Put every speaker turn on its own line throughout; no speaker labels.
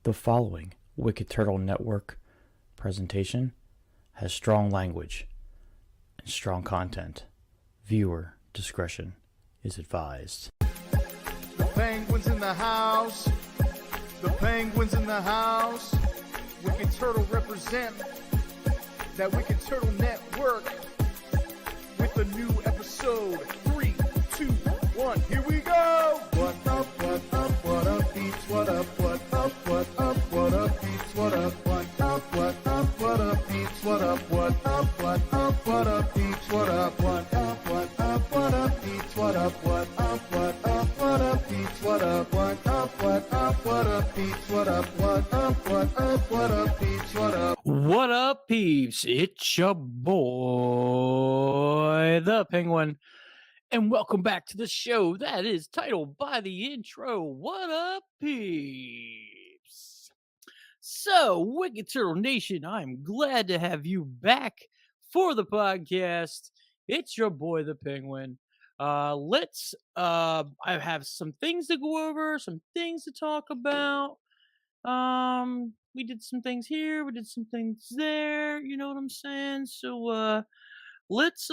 The following Wicked Turtle Network presentation has strong language and strong content. Viewer discretion is advised.
The penguins in the house. The penguins in the house. Wicked Turtle represent that Wicked Turtle Network with a new episode. 3, 2, 1, here we go! What up, peeps? What up, peeps? What up, what up, peeps? What up, peeps? What up, peeps? What up, peeps? What up, peeps? What up, peeps? What up?
What up, peeps? It's your boy, the Penguin, and welcome back to the show that is titled by the intro, What Up, Peeps? So, Wicked Turtle Nation, I'm glad to have you back for the podcast. It's your boy, the Penguin. I have some things to go over, some things to talk about. We did some things here, we did some things there, you know what I'm saying? So let's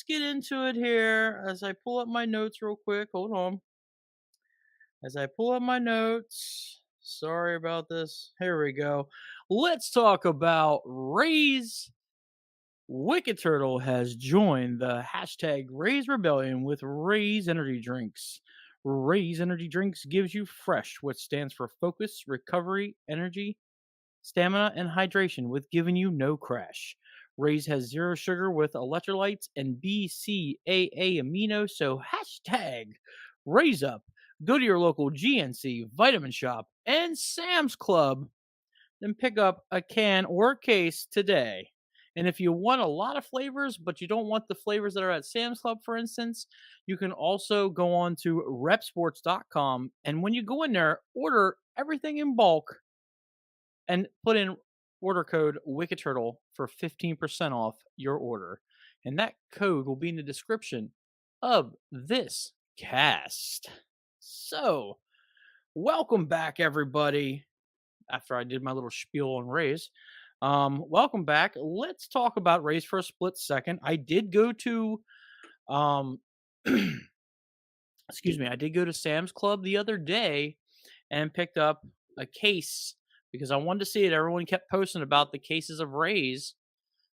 get into it here as I pull up my notes real quick. Hold on. As I pull up my notes. Sorry about this. Here we go. Let's talk about RAZE. Wicked Turtle has joined the hashtag RAZE Rebellion with RAZE Energy Drinks. RAZE Energy Drinks gives you fresh, which stands for focus, recovery, energy, stamina, and hydration, with giving you no crash. RAZE has zero sugar with electrolytes and BCAA amino, so hashtag raise up. Go to your local GNC, Vitamin Shop, and Sam's Club, then pick up a can or a case today. And if you want a lot of flavors, but you don't want the flavors that are at Sam's Club, for instance, you can also go on to repsports.com. And when you go in there, order everything in bulk and put in order code Wicked Turtle for 15% off your order. And that code will be in the description of this cast. So, welcome back, everybody. After I did my little spiel on RAZE. Welcome back. Let's talk about RAZE for a split second. I did go to excuse me, I did go to Sam's Club the other day and picked up a case because I wanted to see it. Everyone kept posting about the cases of RAZE.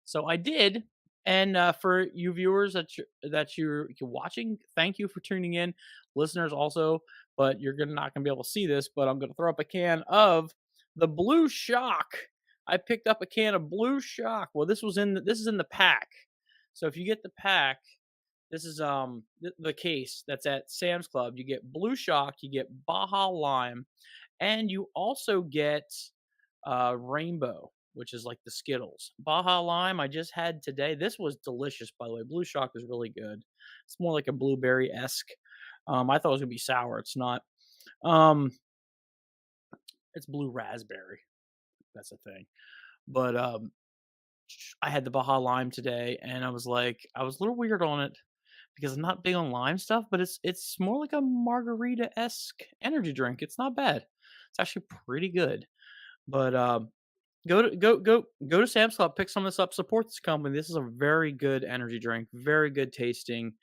So I did. And for you viewers that you're watching, thank you for tuning in. Listeners also, but you're not gonna be able to see this, but I'm gonna throw up a can of the Blue Shock. I picked up a can of Blue Shock. Well, this is in the pack. So if you get the pack, this is the case that's at Sam's Club. You get Blue Shock, you get Baja Lime, and you also get Rainbow, which is like the Skittles. Baja Lime I just had today. This was delicious, by the way. Blue Shock is really good. It's more like a blueberry-esque. I thought it was gonna be sour. It's not. It's blue raspberry. That's a thing. But I had the Baja Lime today, and I was a little weird on it because I'm not big on lime stuff, but it's more like a margarita-esque energy drink. It's not bad. It's actually pretty good. But go to Sam's Club, pick some of this up, support this company. This is a very good energy drink, very good tasting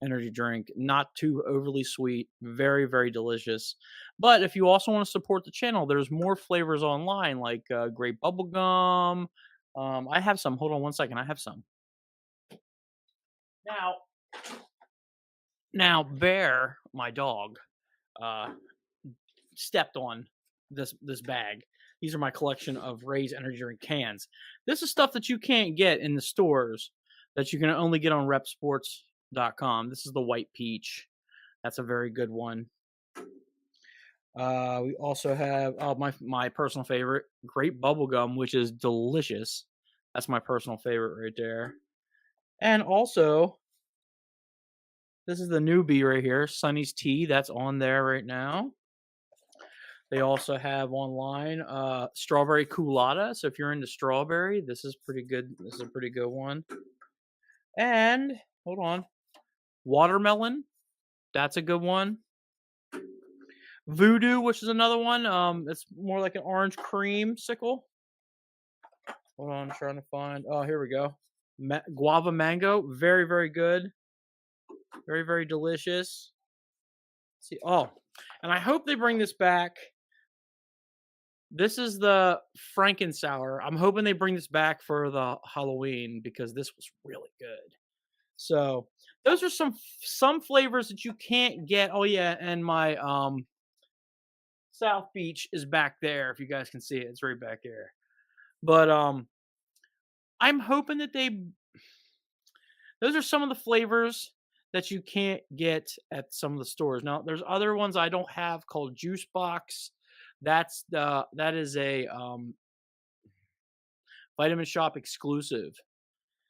energy drink, not too overly sweet, very, very delicious. But if you also want to support the channel, there's more flavors online like grape bubblegum. I have some. Hold on one second. I have some. Now Bear, my dog, stepped on this bag. These are my collection of RAZE energy drink cans. This is stuff that you can't get in the stores, that you can only get on repsports.com. This is the White Peach. That's a very good one. We also have my personal favorite, grape bubblegum, which is delicious. That's my personal favorite right there. And also, this is the newbie right here, Sunny's Tea. That's on there right now. They also have online strawberry culotta. So if you're into strawberry, this is pretty good. This is a pretty good one. And hold on, watermelon. That's a good one. Voodoo, which is another one. It's more like an orange creamsicle. Hold on, I'm trying to find. Oh, here we go. Guava mango, very very good, very very delicious. See, oh, and I hope they bring this back. This is the Frankensour. I'm hoping they bring this back for the Halloween because this was really good. So those are some flavors that you can't get. Oh yeah, and my South Beach is back there. If you guys can see it, it's right back there. But I'm hoping that those are some of the flavors that you can't get at some of the stores. Now, there's other ones I don't have called Juice Box. That is a Vitamin Shop exclusive.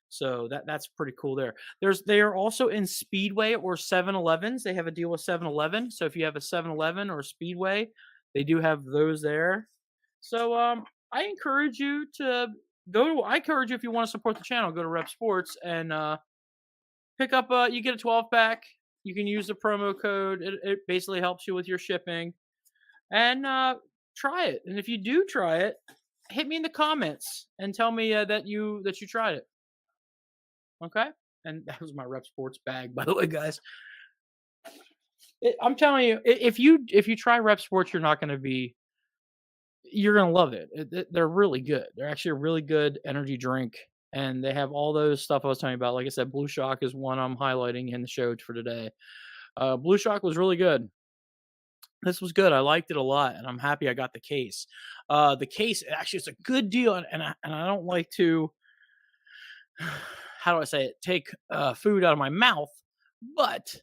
So that's pretty cool there. They are also in Speedway or 7-Elevens. They have a deal with 7-Eleven. So if you have a 7-Eleven or Speedway, they do have those there. So I encourage you to I encourage you if you want to support the channel, go to Rep Sports and pick up you get a 12-pack. You can use the promo code. It basically helps you with your shipping. And try it. And if you do try it, hit me in the comments and tell me that you tried it. Okay? And that was my Rep Sports bag, by the way, guys. I'm telling you, if you try Rep Sports, you're gonna love it. They're really good. They're actually a really good energy drink, and they have all those stuff I was telling you about. Like I said, Blue Shock is one I'm highlighting in the show for today. Blue Shock was really good. This was good. I liked it a lot, and I'm happy I got the case. The case actually is a good deal, and I don't like to, how do I say it, take food out of my mouth, but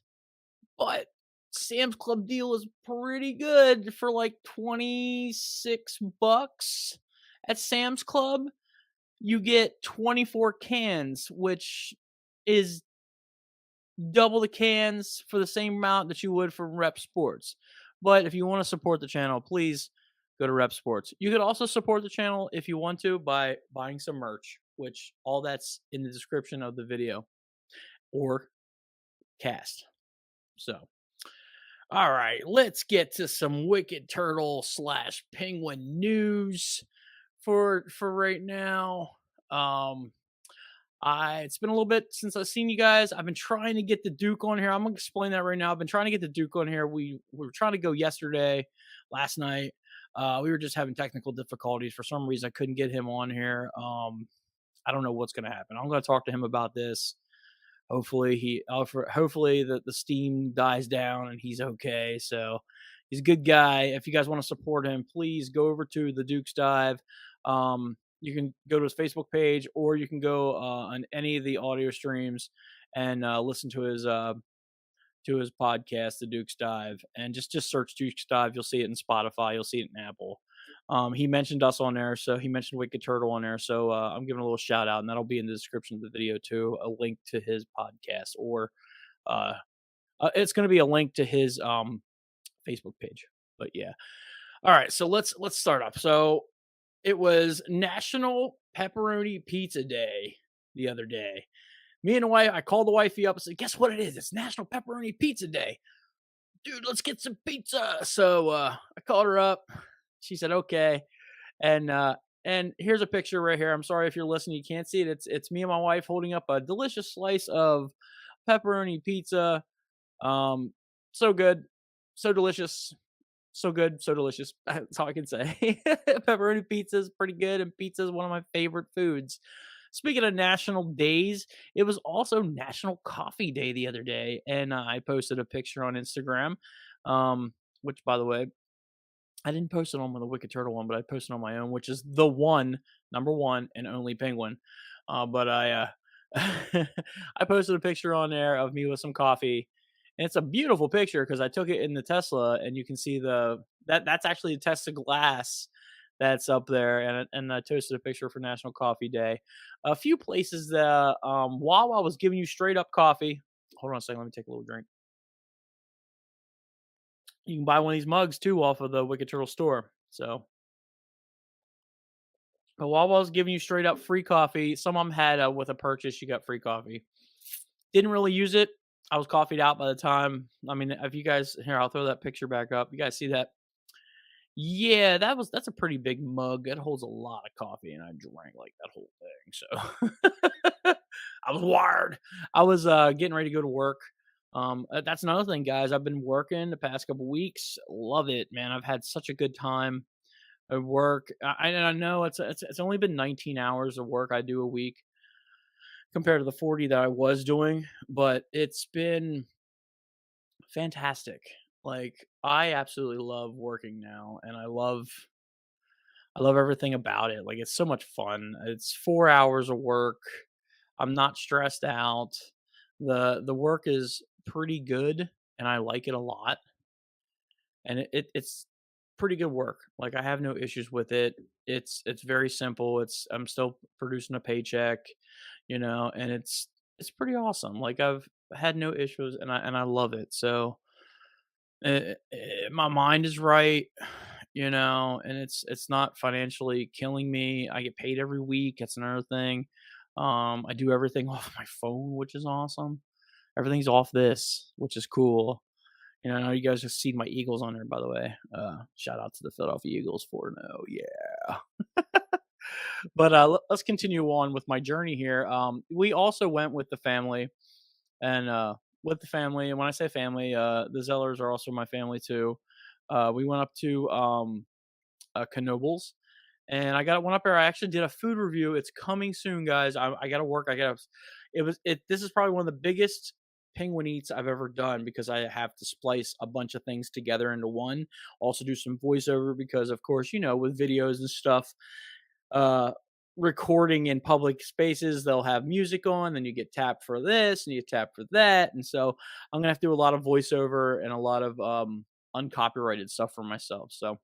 Sam's Club deal is pretty good for like $26 at Sam's Club. You get 24 cans, which is double the cans for the same amount that you would from Rep Sports. But if you want to support the channel, please go to Rep Sports. You could also support the channel if you want to by buying some merch, which all that's in the description of the video or cast. So, all right, let's get to some Wicked Turtle / Penguin news for right now. It's been a little bit since I've seen you guys. I've been trying to get the Duke on here. I'm gonna explain that right now. I've been trying to get the Duke on here. We were trying to go last night. We were just having technical difficulties. For some reason, I couldn't get him on here. I don't know what's gonna happen. I'm gonna talk to him about this. Hopefully hopefully the steam dies down and he's okay. So he's a good guy. If you guys want to support him, please go over to the Duke's Dive. You can go to his Facebook page, or you can go on any of the audio streams and listen to his podcast, The Duke's Dive, and just search Duke's Dive. You'll see it in Spotify. You'll see it in Apple. He mentioned us on there, so he mentioned Wicked Turtle on there. So I'm giving a little shout out, and that'll be in the description of the video too. A link to his podcast, or it's going to be a link to his Facebook page. But yeah, all right. So let's start up. So it was National Pepperoni Pizza Day the other day. Me and the wife, I called the wifey up and said, "Guess what it is? It's National Pepperoni Pizza Day, dude. Let's get some pizza." So I called her up. She said, "Okay." And here's a picture right here. I'm sorry if you're listening, you can't see it. It's me and my wife holding up a delicious slice of pepperoni pizza. So good, so delicious, so good, so delicious. That's all I can say. Pepperoni pizza is pretty good, and pizza is one of my favorite foods. Speaking of national days, it was also National Coffee Day the other day, and I posted a picture on Instagram, which, by the way, I didn't post it on the Wicked Turtle one, but I posted on my own, which is number one and only Penguin. But I I posted a picture on there of me with some coffee, and it's a beautiful picture because I took it in the Tesla, and you can see that's actually a Tesla glass that's up there, and I posted a picture for National Coffee Day. A few places that Wawa was giving you straight up coffee. Hold on a second, let me take a little drink. You can buy one of these mugs too off of the Wicked Turtle store. So, but Wawa's giving you straight up free coffee. Some of them had with a purchase, you got free coffee. Didn't really use it. I was coffeeed out by the time. I mean, if you guys here, I'll throw that picture back up. You guys see that? Yeah, that's a pretty big mug. It holds a lot of coffee, and I drank like that whole thing. So I was wired. I was getting ready to go to work. That's another thing, guys. I've been working the past couple weeks. Love it, man. I've had such a good time at work. I know it's only been 19 hours of work I do a week compared to the 40 that I was doing, but it's been fantastic. Like, I absolutely love working now, and I love everything about it. Like, it's so much fun. It's 4 hours of work. I'm not stressed out. The work is pretty good, and I like it a lot, and it's pretty good work. Like, I have no issues with it. It's very simple. I'm still producing a paycheck, and it's pretty awesome. Like, I've had no issues, and I love it. So, my mind is right, and it's not financially killing me. I get paid every week. That's another thing. I do everything off my phone, which is awesome. Everything's off this, which is cool. I know you guys have seen my Eagles on there, by the way. Shout out to the Philadelphia Eagles 4-0. Yeah. But let's continue on with my journey here. We also went with the family, and and when I say family, the Zellers are also my family too. We went up to Knoebels, and I got one up there. I actually did a food review. It's coming soon, guys. I got to work. I got to. This is probably one of the biggest penguin eats I've ever done because I have to splice a bunch of things together into one. Also do some voiceover because, of course, with videos and stuff, uh, recording in public spaces, they'll have music on, then you get tapped for this and you tap for that. And so I'm gonna have to do a lot of voiceover and a lot of uncopyrighted stuff for myself. So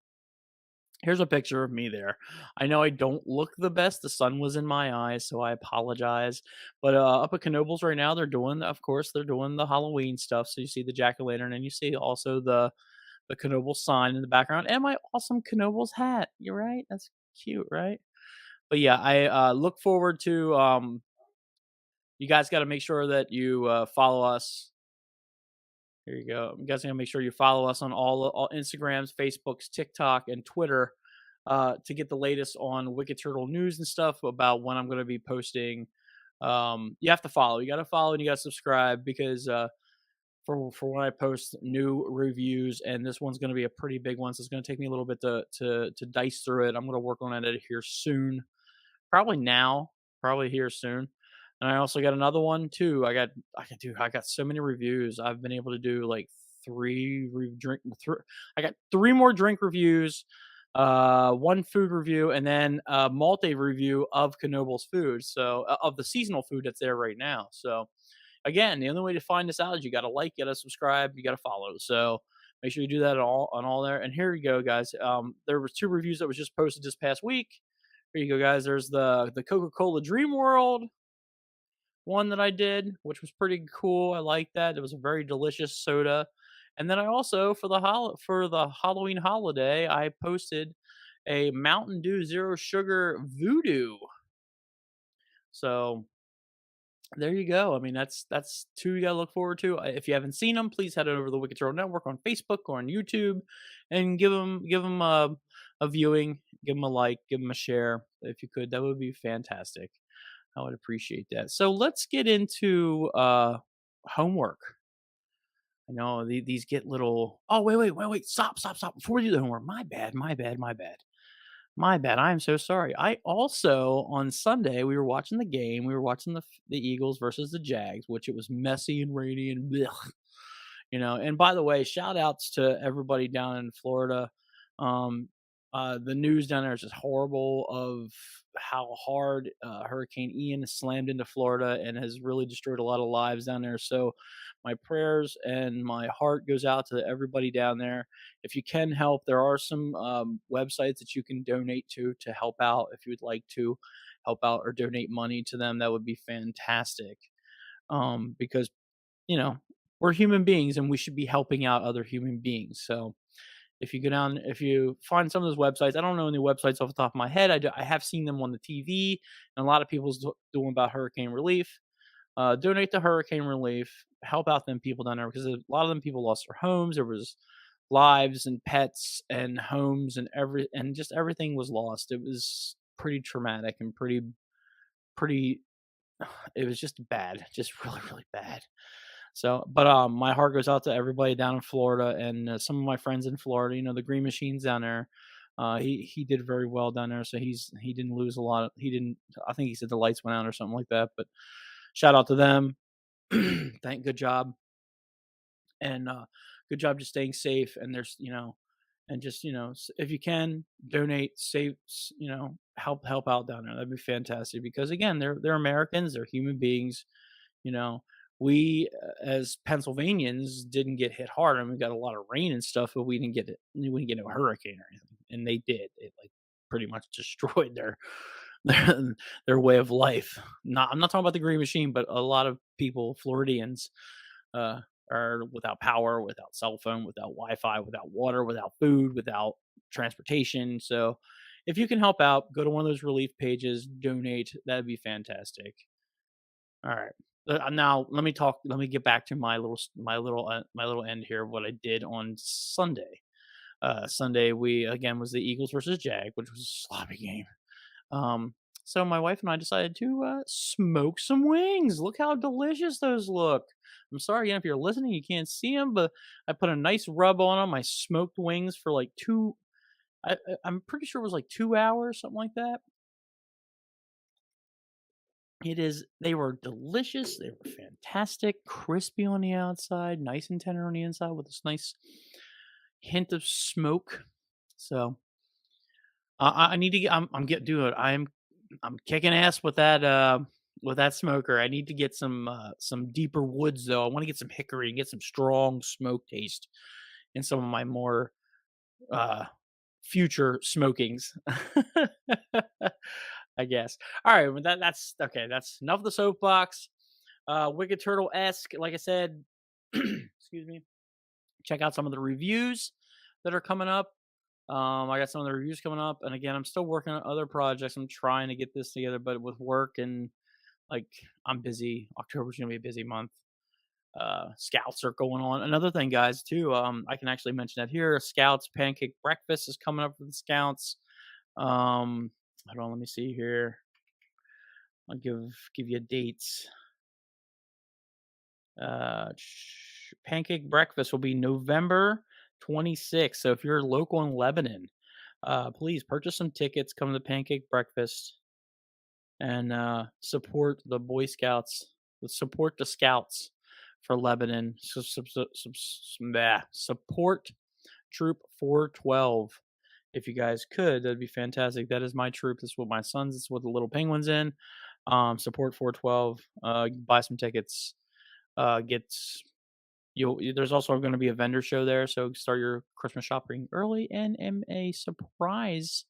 here's a picture of me there. I know I don't look the best. The sun was in my eyes, so I apologize. But up at Knoebels right now, they're doing the Halloween stuff. So you see the jack o' lantern, and you see also the Knoebels sign in the background, and my awesome Knoebels hat. You're right. That's cute, right? But yeah, I look forward to. You guys got to make sure that you follow us. Here you go. You guys got to make sure you follow us on all Instagrams, Facebooks, TikTok, and Twitter to get the latest on Wicked Turtle news and stuff about when I'm going to be posting. You have to follow. You got to follow and you got to subscribe because for when I post new reviews, and this one's going to be a pretty big one, so it's going to take me a little bit to dice through it. I'm going to work on it here soon. Probably now, probably here soon. And I also got another one too. I got so many reviews. I've been able to do like I got three more drink reviews, one food review, and then a multi review of Knoebels food. So of the seasonal food that's there right now. So again, the only way to find this out is you got to like, you got to subscribe, you got to follow. So make sure you do that on all there. And here you go, guys. There was two reviews that was just posted this past week. Here you go, guys. There's the Coca-Cola Dream World one that I did, which was pretty cool. I like that. It was a very delicious soda. And then I also for the Halloween holiday, I posted a Mountain Dew Zero Sugar Voodoo. So there you go. I mean, that's two you gotta look forward to. If you haven't seen them, please head over to the Wicked Turtle Network on Facebook or on YouTube, and give them a viewing, give them a like, give them a share if you could. That would be fantastic. I would appreciate that. So let's get into homework. I know these get little. Oh wait! Stop! Before we do the homework, my bad. My bad. I am so sorry. I also on Sunday we were watching the game. We were watching the Eagles versus the Jags, which it was messy and rainy and blech, And by the way, shout outs to everybody down in Florida. Um, the news down there is just horrible of how hard Hurricane Ian slammed into Florida and has really destroyed a lot of lives down there. So my prayers and my heart goes out to everybody down there. If you can help, there are some websites that you can donate to help out. If you would like to help out or donate money to them, that would be fantastic. Because we're human beings and we should be helping out other human beings. So if you find some of those websites, I don't know any websites off the top of my head. I have seen them on the TV, and a lot of people's doing about hurricane relief. donate to hurricane relief, help out them people down there because a lot of them people lost their homes. There was lives and pets and homes and just everything was lost. It was pretty traumatic and pretty. It was just bad, just really really bad. So, but my heart goes out to everybody down in Florida and some of my friends in Florida. You know, the Green Machines down there. He did very well down there, so he didn't lose a lot. He didn't. I think he said the lights went out or something like that. But shout out to them. Good job, and good job just staying safe. And there's and just if you can donate, save, help out down there. That'd be fantastic because again, they're Americans, they're human beings. You know, we as Pennsylvanians didn't get hit hard. I mean, we got a lot of rain and stuff, but we didn't get it. We didn't get a hurricane or anything, and they did. It like pretty much destroyed their way of life. I'm not talking about the Green Machine, but a lot of people, Floridians, uh, are without power, without cell phone, without Wi-Fi, without water, without food, without transportation. So, if you can help out, go to one of those relief pages, donate. That'd be fantastic. All right. Now let me talk. Let me get back to my little end here of what I did on Sunday. Sunday we again was the Eagles versus Jag, which was a sloppy game. So my wife and I decided to smoke some wings. Look how delicious those look. I'm sorry again if you're listening, you can't see them, but I put a nice rub on them. I smoked wings for like two. I'm pretty sure it was like 2 hours, something like that. It is. They were delicious. They were fantastic, crispy on the outside, nice and tender on the inside, with this nice hint of smoke. So I need to get. I'm getting do it. I'm kicking ass with that smoker. I need to get some deeper woods though. I want to get some hickory and get some strong smoke taste in some of my more uh future smokings. I guess. All right, well that's okay. That's enough of the soapbox. Wicked Turtle esque, like I said. Excuse me. Check out some of the reviews that are coming up. I got some of the reviews coming up, and again, I'm still working on other projects. I'm trying to get this together, but with work and like I'm busy. October's gonna be a busy month. Scouts are going on. Another thing, guys, too. I can actually mention that here. Scouts pancake breakfast is coming up for the Scouts. Hold on, let me see here. I'll give you dates. Pancake breakfast will be November 26th. So if you're local in Lebanon, please purchase some tickets, come to the pancake breakfast, and support the Boy Scouts. Support the Scouts for Lebanon. Support Troop 412. If you guys could, that'd be fantastic. That is my troop. This is what my sons. This is what the little penguins in. Support 412. Buy some tickets. Gets There's also going to be a vendor show there, so start your Christmas shopping early and a surprise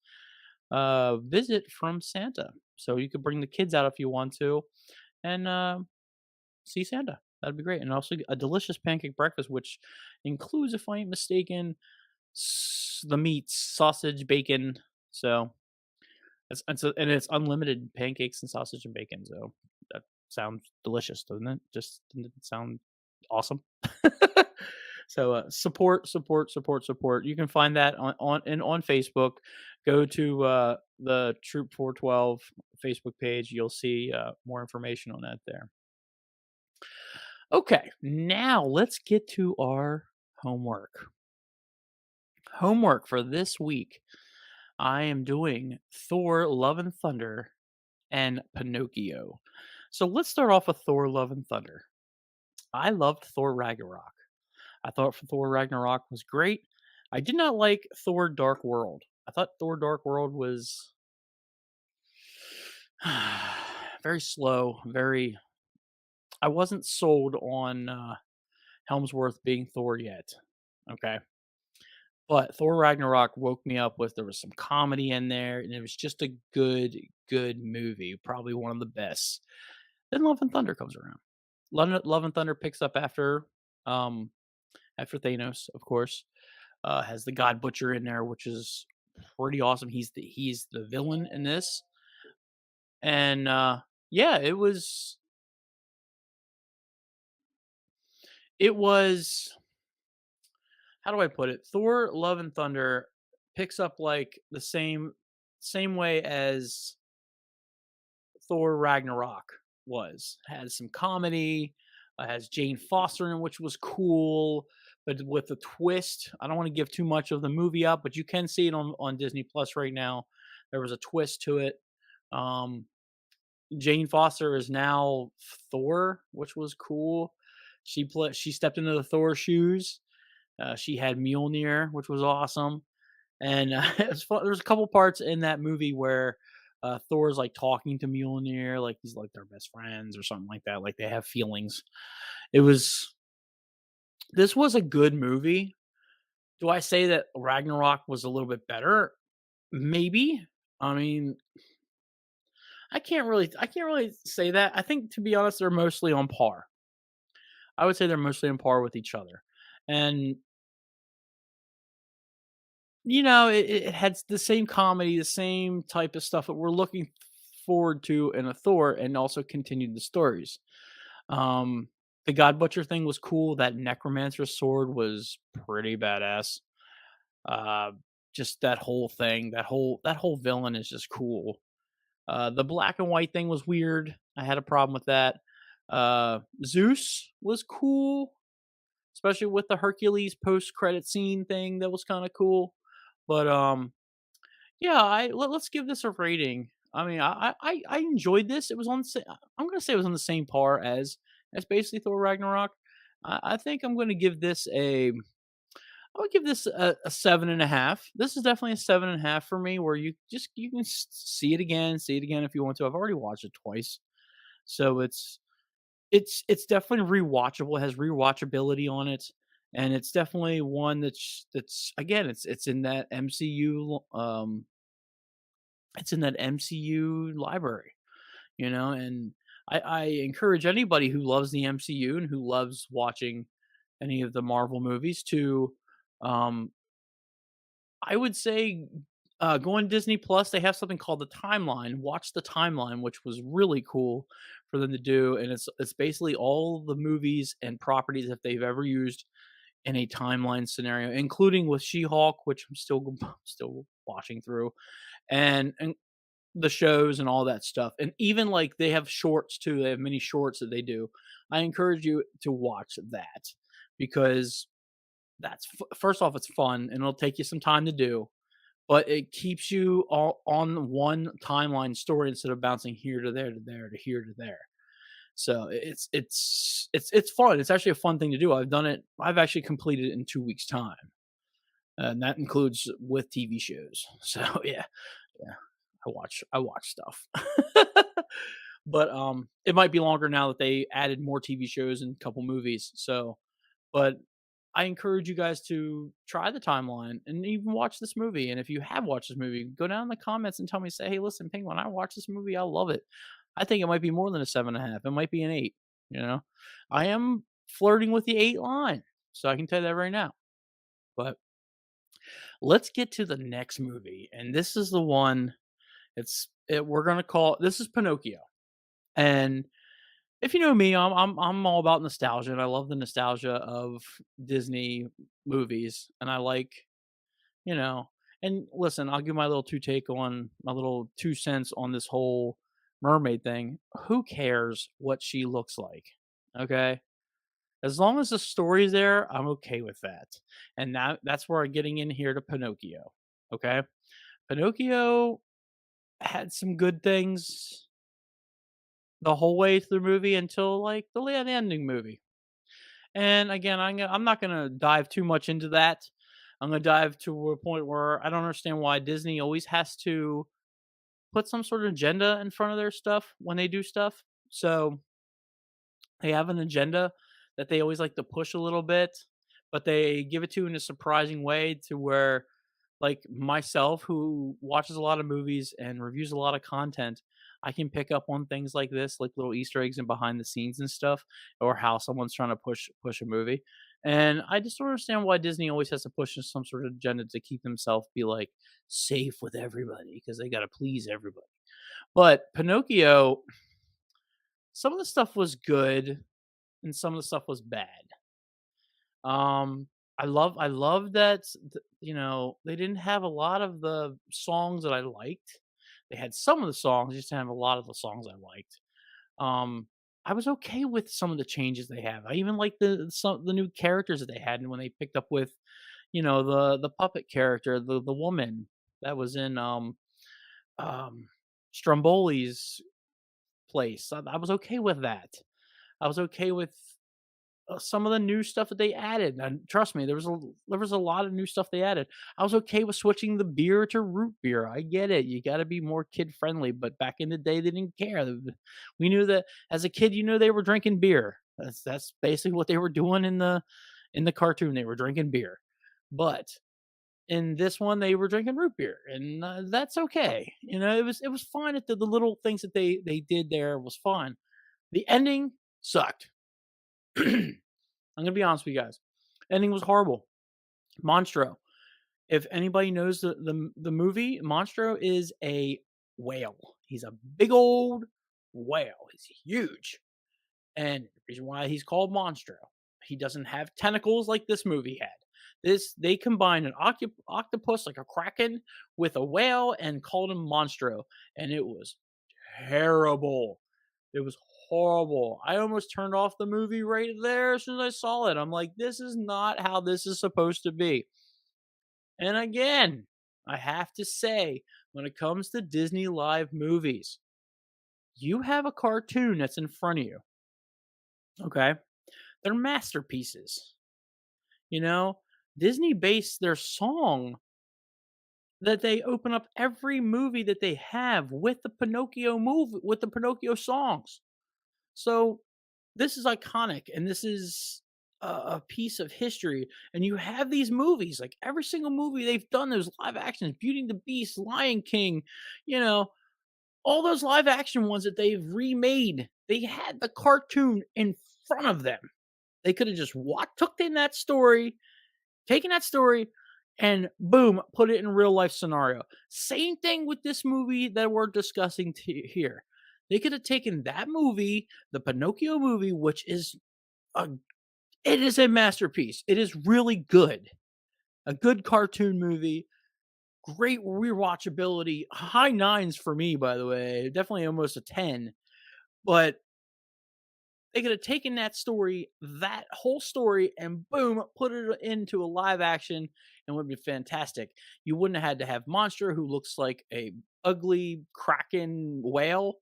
visit from Santa. So you could bring the kids out if you want to, and see Santa. That'd be great. And also a delicious pancake breakfast, which includes, if I ain't mistaken, the meats, sausage, bacon. So it's unlimited pancakes and sausage and bacon. So that sounds delicious, doesn't it? Just doesn't it sound awesome? So support. You can find that on Facebook. Go to the Troop 412 Facebook page. You'll see more information on that there. Okay, now let's get to our homework. Homework for this week. I am doing Thor Love and Thunder and Pinocchio. So let's start off with Thor Love and Thunder. I loved Thor Ragnarok. I thought Thor Ragnarok was great. I did not like Thor Dark World. I thought Thor Dark World was very slow, I wasn't sold on Helmsworth being Thor yet. Okay. But Thor Ragnarok woke me up with there was some comedy in there, and it was just a good movie. Probably one of the best. Then Love and Thunder comes around. Love and Thunder picks up after Thanos, of course. Has the God Butcher in there, which is pretty awesome. He's the villain in this. And yeah, it was it was, how do I put it? Thor: Love and Thunder picks up like the same way as Thor Ragnarok was. Has some comedy, has Jane Foster in, which was cool, but with a twist. I don't want to give too much of the movie up, but you can see it on Disney Plus right now. There was a twist to it. Um, Jane Foster is now Thor, which was cool. She stepped into the Thor shoes. She had Mjolnir, which was awesome. And it was fun. There's a couple parts in that movie where Thor's like talking to Mjolnir, like he's like their best friends or something like that. Like they have feelings. It was This was a good movie. Do I say that Ragnarok was a little bit better? Maybe. I mean, I can't really say that. I think, to be honest, they're mostly on par. I would say they're mostly on par with each other. And it had the same comedy, the same type of stuff that we're looking forward to in a Thor, and also continued the stories. Um, the God Butcher thing was cool. That Necromancer sword was pretty badass. Uh, just that whole thing, that whole villain is just cool. The black and white thing was weird. I had a problem with that. Zeus was cool, especially with the Hercules post credit scene thing. That was kind of cool. But yeah, let's give this a rating. I mean, I enjoyed this. It was on. I'm gonna say it was on the same par as basically Thor Ragnarok. I think I'm gonna give this a. I would give this a 7.5. This is definitely a 7.5 for me. Where you can see it again if you want to. I've already watched it twice, so it's definitely rewatchable. It has rewatchability on it, and it's definitely one that's again, it's in that MCU, it's in that MCU library, and I encourage anybody who loves the MCU and who loves watching any of the Marvel movies to, um, I would say, go on Disney Plus. They have something called the Timeline. Watch the Timeline, which was really cool for them to do, and it's basically all the movies and properties that they've ever used in a timeline scenario, including with She-Hulk, which I'm still still watching through, and the shows and all that stuff, and even like they have shorts too. They have many shorts that they do. I encourage you to watch that because first off, it's fun and it'll take you some time to do, but it keeps you all on one timeline story instead of bouncing here to there to there to here to there. So it's fun. It's actually a fun thing to do. I've done it. I've actually completed it in 2 weeks' time, and that includes with TV shows. So yeah, yeah, I watch stuff. But it might be longer now that they added more TV shows and a couple movies. So, but I encourage you guys to try the timeline and even watch this movie. And if you have watched this movie, go down in the comments and tell me, say, hey, listen, Penguin, I watched this movie. I love it. I think it might be more than a 7.5. It might be an 8. I am flirting with the 8 line. So I can tell you that right now. But let's get to the next movie. And this is the one we're going to call, this is Pinocchio. And if you know me, I'm all about nostalgia, and I love the nostalgia of Disney movies, and I like, you know, and listen, I'll give my little my little 2 cents on this whole mermaid thing. Who cares what she looks like? Okay, as long as the story's there, I'm okay with that. And that's where I'm getting in here to Pinocchio. Okay, Pinocchio had some good things the whole way through the movie until like the ending movie. And again, I'm not gonna dive too much into that. I'm gonna dive to a point where I don't understand why Disney always has to put some sort of agenda in front of their stuff when they do stuff. So they have an agenda that they always like to push a little bit, but they give it to you in a surprising way to where, like myself, who watches a lot of movies and reviews a lot of content, I can pick up on things like this, like little Easter eggs and behind the scenes and stuff, or how someone's trying to push a movie. And I just don't understand why Disney always has to push some sort of agenda to keep themselves be like safe with everybody because they got to please everybody. But Pinocchio, some of the stuff was good and some of the stuff was bad. Um, I love that they didn't have a lot of the songs that I liked. They had some of the songs, just didn't have a lot of the songs I liked. Um, I was okay with some of the changes they have. I even like the new characters that they had, and when they picked up with, the puppet character, the woman that was in um Stromboli's place. I was okay with that. I was okay with some of the new stuff that they added, and trust me, there was a lot of new stuff they added. I was okay with switching the beer to root beer. I get it. You got to be more kid friendly, but back in the day, they didn't care. We knew that as a kid, they were drinking beer. That's basically what they were doing in the cartoon. They were drinking beer, but in this one, they were drinking root beer, and that's okay. It was fine. At the little things that they did there was fine. The ending sucked. I'm gonna be honest with you guys. Ending was horrible. Monstro. If anybody knows the movie, Monstro is a whale. He's a big old whale. He's huge. And the reason why he's called Monstro, he doesn't have tentacles like this movie had. They combined an octopus like a kraken with a whale and called him Monstro, and it was terrible. It was horrible. I almost turned off the movie right there as soon as I saw it. I'm like, this is not how this is supposed to be. And again, I have to say, when it comes to Disney live movies, you have a cartoon that's in front of you. Okay. They're masterpieces. You know, Disney based their song that they open up every movie that they have with the Pinocchio movie, with the Pinocchio songs. So this is iconic, and this is a piece of history. And you have these movies, like every single movie they've done, those live actions, Beauty and the Beast, Lion King, you know, all those live action ones that they've remade. They had the cartoon in front of them. They could have just took in that story, taken that story, and boom, put it in real life scenario. Same thing with this movie that we're discussing here. They could have taken that movie, the Pinocchio movie, which is a it is a masterpiece. It is really good. A good cartoon movie, great rewatchability, high nines for me, by the way, definitely almost a 10. But they could have taken that story, that whole story, and boom, put it into a live action and would be fantastic. You wouldn't have had to have Monster, who looks like a ugly kraken whale.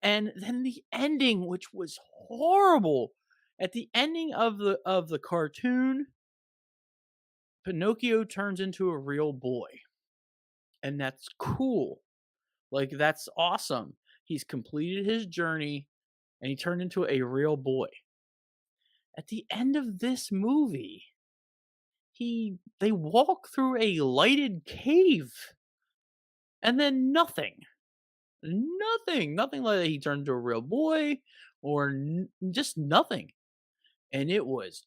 And then the ending, which was horrible. At the ending of the cartoon, Pinocchio turns into a real boy. And that's cool. Like, that's awesome. He's completed his journey and he turned into a real boy. At the end of this movie, they walk through a lighted cave and then nothing. Nothing like that. He turned into a real boy or just nothing. And it was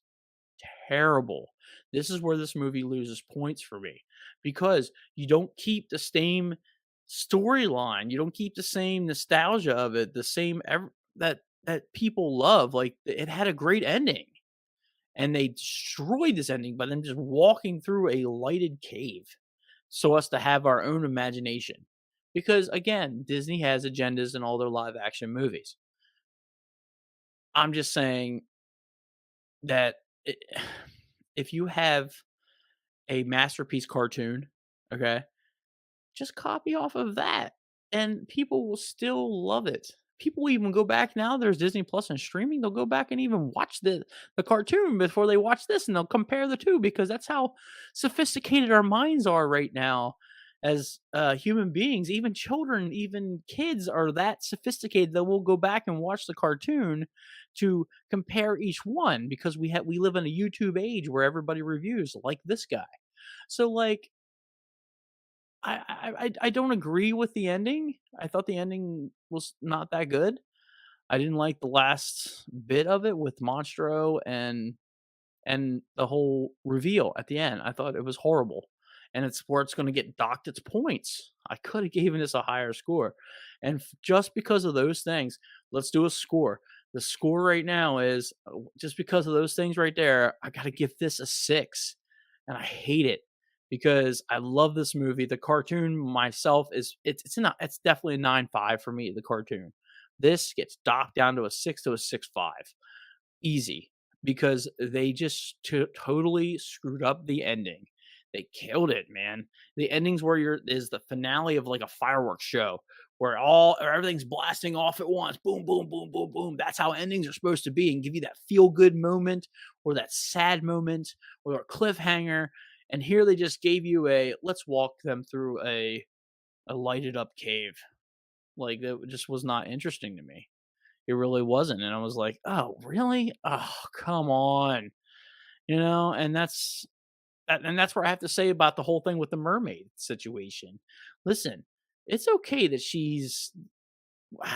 terrible. This is where this movie loses points for me because you don't keep the same storyline. You don't keep the same nostalgia of it, the same that people love. Like, it had a great ending, and they destroyed this ending by them just walking through a lighted cave, so us to have our own imagination. Because again, Disney has agendas in all their live action movies. I'm just saying that if you have a masterpiece cartoon, okay, just copy off of that and people will still love it. People even go back now. There's Disney Plus and streaming. They'll go back and even watch the cartoon before they watch this, and they'll compare the two because that's how sophisticated our minds are right now as human beings. Even children, even kids are that sophisticated that we'll go back and watch the cartoon to compare each one because we live in a YouTube age where everybody reviews like this guy. So like I don't agree with the ending. I thought the ending was not that good. I didn't like the last bit of it with Monstro and the whole reveal at the end. I thought it was horrible. And it's where it's going to get docked its points. I could have given this a higher score. And just because of those things, let's do a score. The score right now is just because of those things right there, I got to give this a 6. And I hate it because I love this movie. The cartoon myself is it's definitely a 9.5 for me, the cartoon. This gets docked down to a 6 to a 6.5. Easy, because they just totally screwed up the ending. They killed it, man. The endings where you're is the finale of like a fireworks show where everything's blasting off at once. Boom, boom, boom, boom, boom. That's how endings are supposed to be and give you that feel good moment or that sad moment or a cliffhanger. And here they just gave you a let's walk them through a lighted up cave. Like that just was not interesting to me. It really wasn't, and I was like, "Oh, really? Oh, come on." And that's where I have to say about the whole thing with the mermaid situation. Listen, it's okay that she's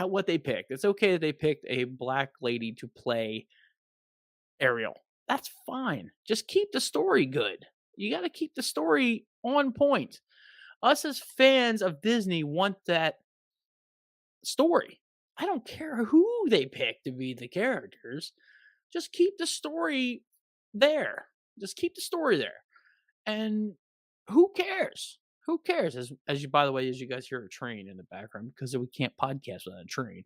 what they picked. It's okay that they picked a black lady to play Ariel. That's fine. Just keep the story good. You gotta keep the story on point. Us as fans of Disney want that story. I don't care who they pick to be the characters. Just keep the story there. Just keep the story there. And who cares? Who cares? As you by the way, as you guys hear a train in the background because we can't podcast without a train.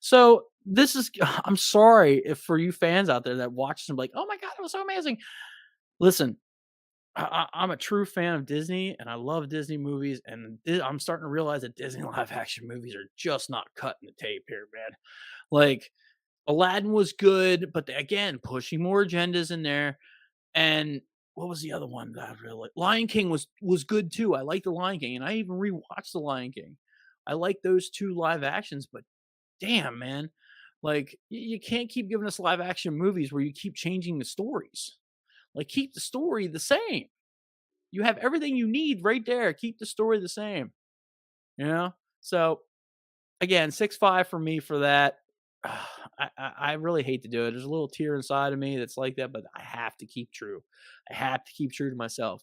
So this is I'm sorry if for you fans out there that watch them like, oh my god, it was so amazing. Listen, I'm a true fan of Disney, and I love Disney movies, and I'm starting to realize that Disney live action movies are just not cutting the tape here, man. Like Aladdin was good, but again, pushing more agendas in there. And what was the other one that I really liked? Lion King was good too. I like the Lion King, and I even rewatched the Lion King. I like those two live actions, but damn, man, like you can't keep giving us live action movies where you keep changing the stories. Like keep the story the same. You have everything you need right there. Keep the story the same. So again, 6.5 for me for that. I really hate to do it. There's a little tear inside of me that's like that, but I have to keep true. I have to keep true to myself.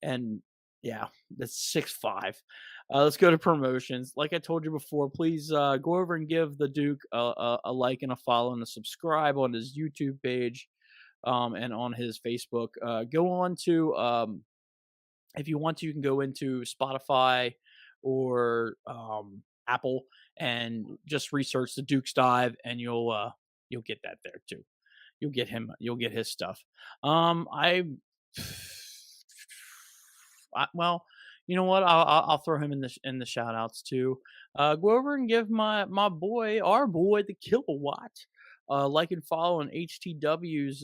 And yeah, that's 6.5. Let's go to promotions. Like I told you before, please go over and give the Duke a like and a follow and a subscribe on his YouTube page and on his Facebook. Go on to if you want to, you can go into Spotify or Apple and just research the Duke's Dive, and you'll get that there too. You'll get his stuff. Well, you know what? I'll throw him in the shout outs too. Go over and give my boy, our boy, the Kilowatt, like and follow on HTW's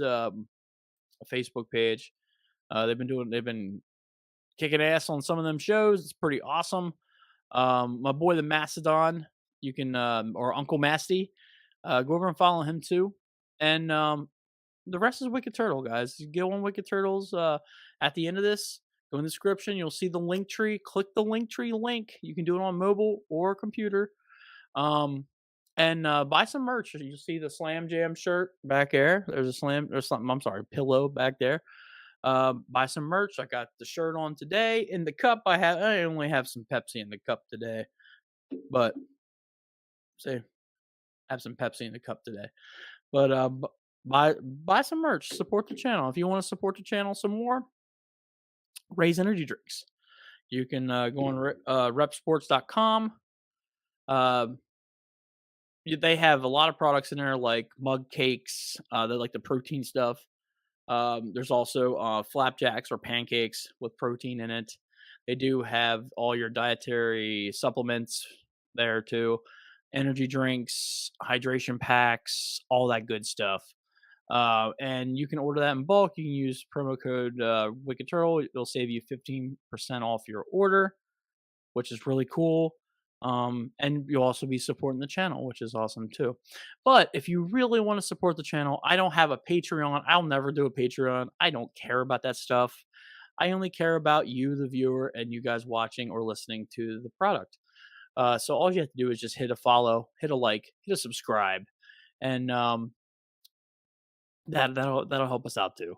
Facebook page. They've been kicking ass on some of them shows. It's pretty awesome. My boy the Mastodon, you can or Uncle Masty, go over and follow him too. And the rest is Wicked Turtle, guys. You go on Wicked Turtles at the end of this. Go in the description. You'll see the link tree. Click the link tree link. You can do it on mobile or computer. And buy some merch. You'll see the Slam Jam shirt back there. There's something. I'm sorry, pillow back there. Buy some merch. I got the shirt on today. In the cup, I only have some Pepsi in the cup today, but say have some Pepsi in the cup today. But buy some merch. Support the channel. If you want to support the channel some more, RAZE energy drinks. You can go on repsports.com. They have a lot of products in there like mug cakes. They're like the protein stuff. There's also flapjacks or pancakes with protein in it. They do have all your dietary supplements there too, energy drinks, hydration packs, all that good stuff. And you can order that in bulk. You can use promo code Wicked Turtle. It'll save you 15% off your order, which is really cool. And you'll also be supporting the channel, which is awesome too. But if you really want to support the channel, I don't have a Patreon. I'll never do a Patreon. I don't care about that stuff. I only care about you, the viewer, and you guys watching or listening to the product. So all you have to do is just hit a follow, hit a like, hit a subscribe, and that'll help us out too.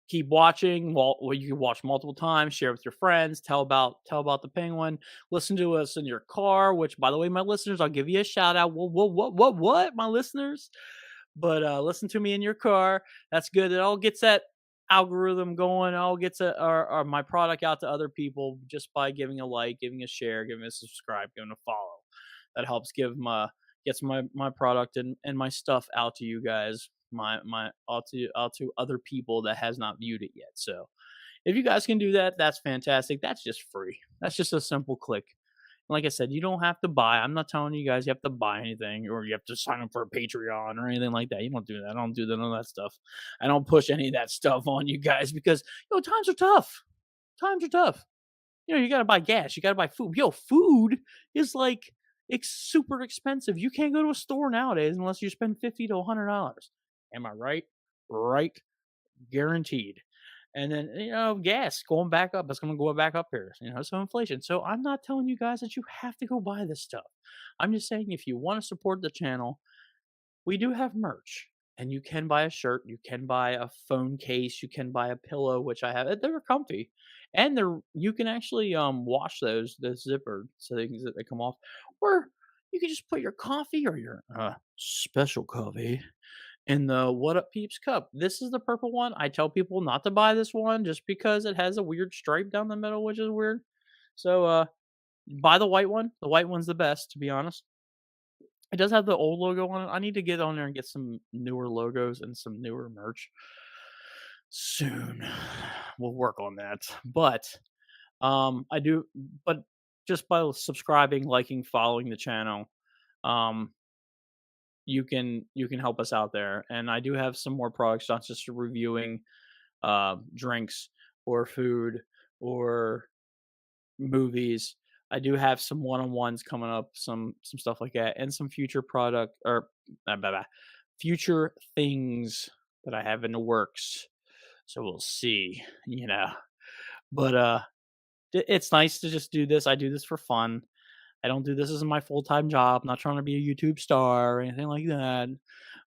keep watching. Well, you can watch multiple times, share with your friends, tell about the Penguin. Listen to us in your car. Which, by the way, my listeners, I'll give you a shout out. What, my listeners? But listen to me in your car. That's good. It all gets that algorithm going. It all gets or my product out to other people just by giving a like, giving a share, giving a subscribe, giving a follow. That helps gets my product and my stuff out to you guys, my out to other people that has not viewed it yet. So if you guys can do that, that's fantastic. That's just free. That's just a simple click. Like I said, you don't have to buy. I'm not telling you guys you have to buy anything or you have to sign up for a Patreon or anything like that. You don't do that. I don't do none of that stuff. I don't push any of that stuff on you guys because times are tough. Times are tough. You got to buy gas. You got to buy food. Food is like it's super expensive. You can't go to a store nowadays unless you spend $50 to $100. Am I right? Right. Guaranteed. And then, gas going back up. It's going to go back up here. So inflation. So I'm not telling you guys that you have to go buy this stuff. I'm just saying if you want to support the channel, we do have merch. And you can buy a shirt. You can buy a phone case. You can buy a pillow, which I have. They're comfy. And you can actually wash the zipper so they come off. Or you can just put your coffee or your special coffee in the What Up Peeps cup. This is the purple one. I tell people not to buy this one just because it has a weird stripe down the middle, which is weird. So buy the white one. The white one's the best, to be honest. It does have the old logo on it. I need to get on there and get some newer logos and some newer merch soon. We'll work on that. But I do, but just by subscribing, liking, following the channel, you can help us out there. And I do have some more products, not just reviewing drinks or food or movies. I do have some one-on-ones coming up, some stuff like that, and some future product or future things that I have in the works. So we'll see, But it's nice to just do this. I do this for fun. I don't do this as my full-time job. I'm not trying to be a YouTube star or anything like that.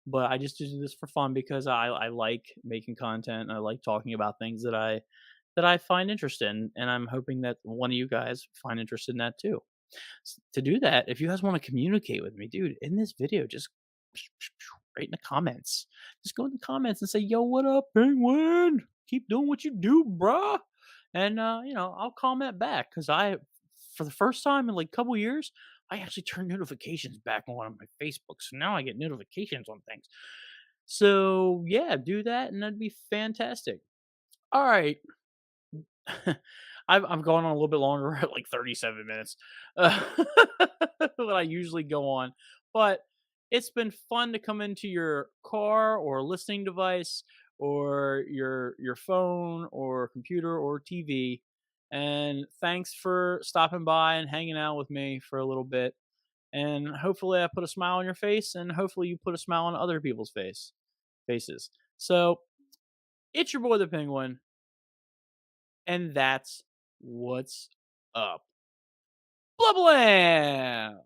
But I just do this for fun because I like making content and I like talking about things that I find interest in. And I'm hoping that one of you guys find interest in that too. To do that, if you guys want to communicate with me, dude, in this video, just write in the comments. Just go in the comments and say, yo, what up, Penguin? Keep doing what you do, bruh. And, I'll comment back because for the first time in like a couple years, I actually turned notifications back on my Facebook. So now I get notifications on things. So, yeah, do that and that'd be fantastic. All right. I'm going on a little bit longer at like 37 minutes what I usually go on. But it's been fun to come into your car or listening device or your phone or computer or TV. And thanks for stopping by and hanging out with me for a little bit. And hopefully I put a smile on your face and hopefully you put a smile on other people's faces. So it's your boy, the Penguin. And that's what's up. Blah blam!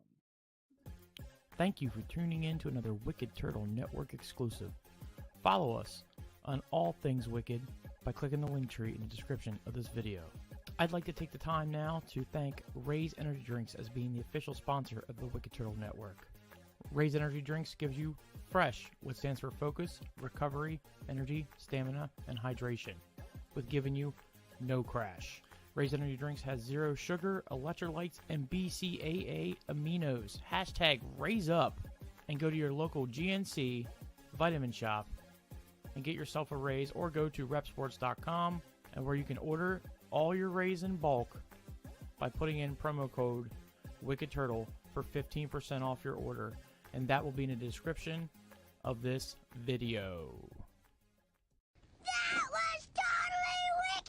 Thank you for tuning in to another Wicked Turtle Network exclusive. Follow us on all things Wicked by clicking the link tree in the description of this video. I'd like to take the time now to thank RAZE Energy Drinks as being the official sponsor of the Wicked Turtle Network. RAZE Energy Drinks gives you FRESH, which stands for Focus, Recovery, Energy, Stamina, and Hydration, with giving you no crash. RAZE Energy Drinks has 0 sugar, electrolytes, and BCAA aminos. Hashtag Raise Up. And go to your local GNC vitamin shop and get yourself a RAZE, or go to repsports.com and where you can order all your RAZE in bulk by putting in promo code WickedTurtle for 15% off your order. And that will be in the description of this video.